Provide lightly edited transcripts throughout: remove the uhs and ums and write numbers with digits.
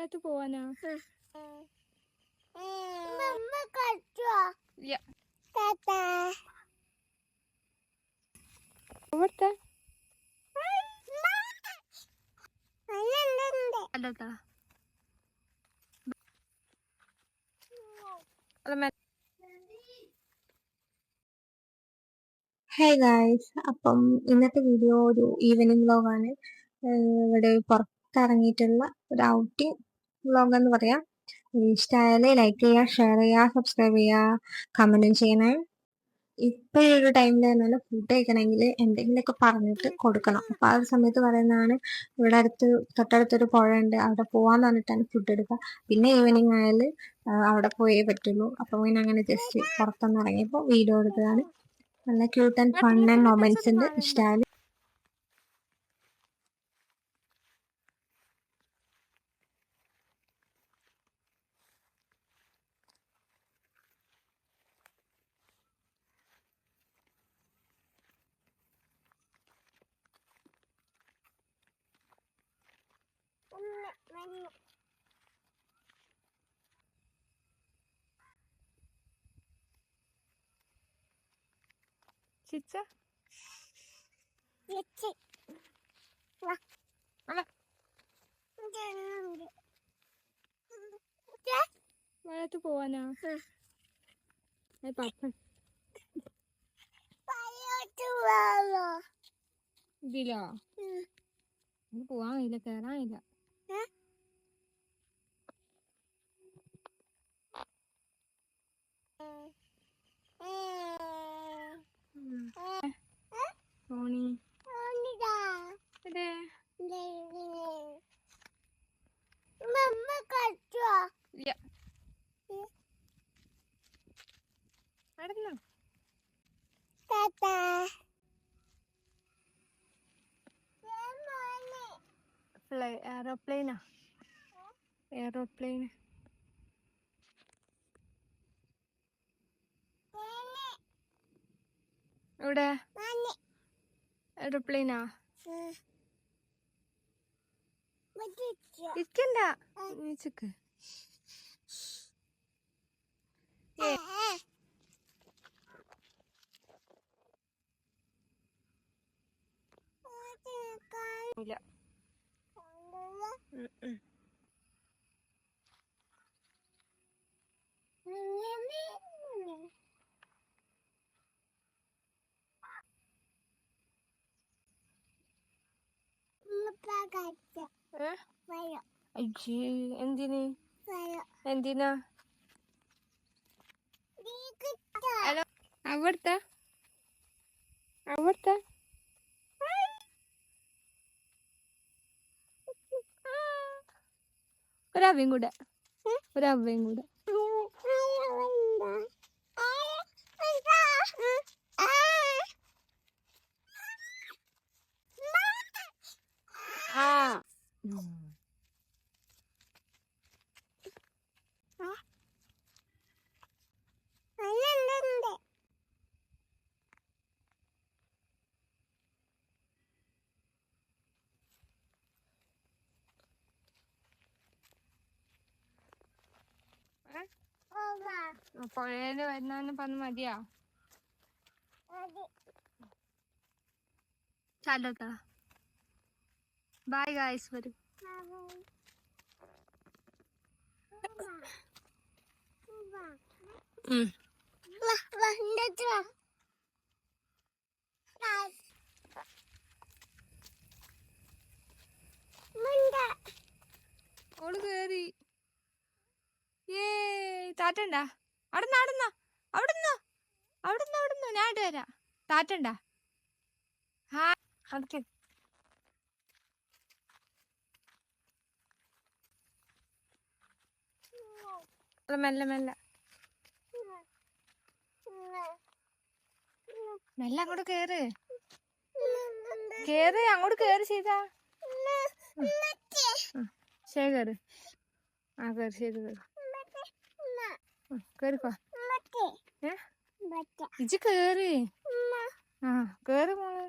മഴയത്ത് പോവാനാ? ഇവിടുത്തെ ഹേ ഗായ്സ്, അപ്പം ഇന്നത്തെ വീഡിയോ ഒരു ഈവനിങ് വ്ലോഗാണ്. ഇവിടെ പുറത്തിറങ്ങിയിട്ടുള്ള ഒരു ഔട്ടിങ് വ്ലോഗ് എന്ന് പറയാം. ഇഷ്ടമായാൽ ലൈക്ക് ചെയ്യുക, ഷെയർ ചെയ്യുക, സബ്സ്ക്രൈബ് ചെയ്യുക, കമൻറ്റും ചെയ്യണേ. ഇപ്പം ഈ ഒരു ടൈമിൽ തന്നെ ഫുഡ് കഴിക്കണമെങ്കിൽ എന്തെങ്കിലുമൊക്കെ പറഞ്ഞിട്ട് കൊടുക്കണം. അപ്പം ആ ഒരു സമയത്ത് പറയുന്നതാണ് ഇവിടെ തൊട്ടടുത്തൊരു പുഴയുണ്ട്, അവിടെ പോകാമെന്ന് പറഞ്ഞിട്ടാണ് ഫുഡ് എടുക്കുക. പിന്നെ ഈവനിങ് ആയാൽ അവിടെ പോയേ പറ്റുള്ളൂ. അപ്പം പിന്നെ അങ്ങനെ ജസ്റ്റ് പുറത്തൊന്ന് ഇറങ്ങിയപ്പോൾ വീഡിയോ എടുത്തതാണ്. നല്ല cute and fun and moments ഉണ്ട്. ഇഷ്ടമായാലും ചിച്ച മഴയത്ത് പോവാനാ? ഇതിലോ പോവാൻ കഴിയില്ല, കേറാൻ കഴിയില്ല. സോണി എയറോപ്ലെയിനാ? എയറോപ്ലെയിൻ എവിടെ? എയറോപ്ലെയിനാ? ഇരിക്കണ്ട, നീച്ചക്ക്. ഇല്ല. എന്തിന്? എന്തിനാ? ഹലോ, അവിടുത്തെ ഒരവയും കൂടെ. പുഴയില് വരുന്ന പറഞ്ഞ മതിയാ? ചാലത്താ. ബൈ ഗായ്സ്, വരും. ഓള് കേറി. താറ്റണ്ടാ? അവിടുന്ന് ഞാൻ ഇട്ട് തരാം. താറ്റണ്ടാ? അതൊക്കെ മെല്ലെ അങ്ങോട്ട് കേറ്. അങ്ങോട്ട് കേറി ചെയ്താ. ശരി, കേറ്. കേറി, ചെയ്ത് കേറിക്കോ. ഇജ്ജ് കേറി. കേറി മോളെ.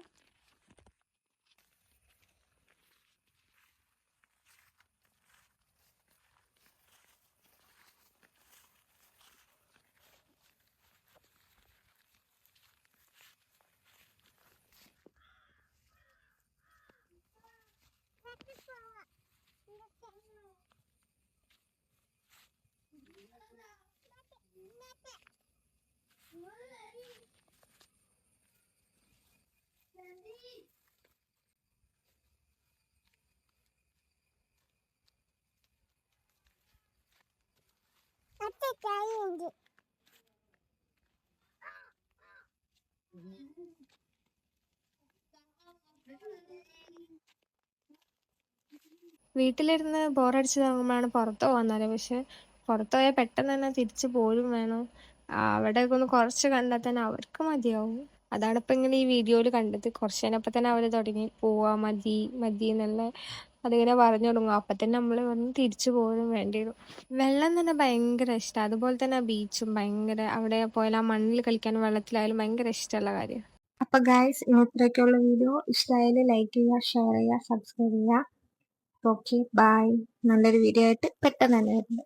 വീട്ടിലിരുന്ന് ബോറടിച്ച് തുടങ്ങുമ്പോഴാണ് പുറത്ത് പോകാൻ. പക്ഷെ പുറത്ത് പോയാൽ പെട്ടെന്ന് തന്നെ തിരിച്ചു പോരും വേണം. അവിടെയൊക്കെ ഒന്ന് കുറച്ച് കണ്ടാൽ തന്നെ അവർക്ക് മതിയാവും. അതാണ് ഇപ്പൊ ഇങ്ങനെ ഈ വീഡിയോയിൽ കണ്ടത്. കുറച്ച് കഴിഞ്ഞപ്പോൾ തന്നെ അവര് തുടങ്ങി പോവാ മതി മതി എന്നുള്ള അതിങ്ങനെ പറഞ്ഞു തുടങ്ങും. അപ്പൊ തന്നെ നമ്മൾ വന്ന് തിരിച്ചു പോരും വേണ്ടി വരും. വെള്ളം തന്നെ ഭയങ്കര ഇഷ്ടമാണ്. അതുപോലെ തന്നെ ബീച്ചും ഭയങ്കര, അവിടെ പോയാൽ ആ മണ്ണിൽ കളിക്കാനും വെള്ളത്തിലായാലും ഭയങ്കര ഇഷ്ടമുള്ള കാര്യമാണ്. അപ്പൊ ഗൈസ്, ഇത്രയൊക്കെയുള്ള വീഡിയോ ഇഷ്ടമായാലും ലൈക്ക് ചെയ്യുക, ഷെയർ ചെയ്യുക, സബ്സ്ക്രൈബ് ചെയ്യുക. Okay, bye. നല്ലൊരു വീഡിയോ ആയിട്ട് പെട്ടെന്ന് തന്നെ വരുന്നുണ്ട്.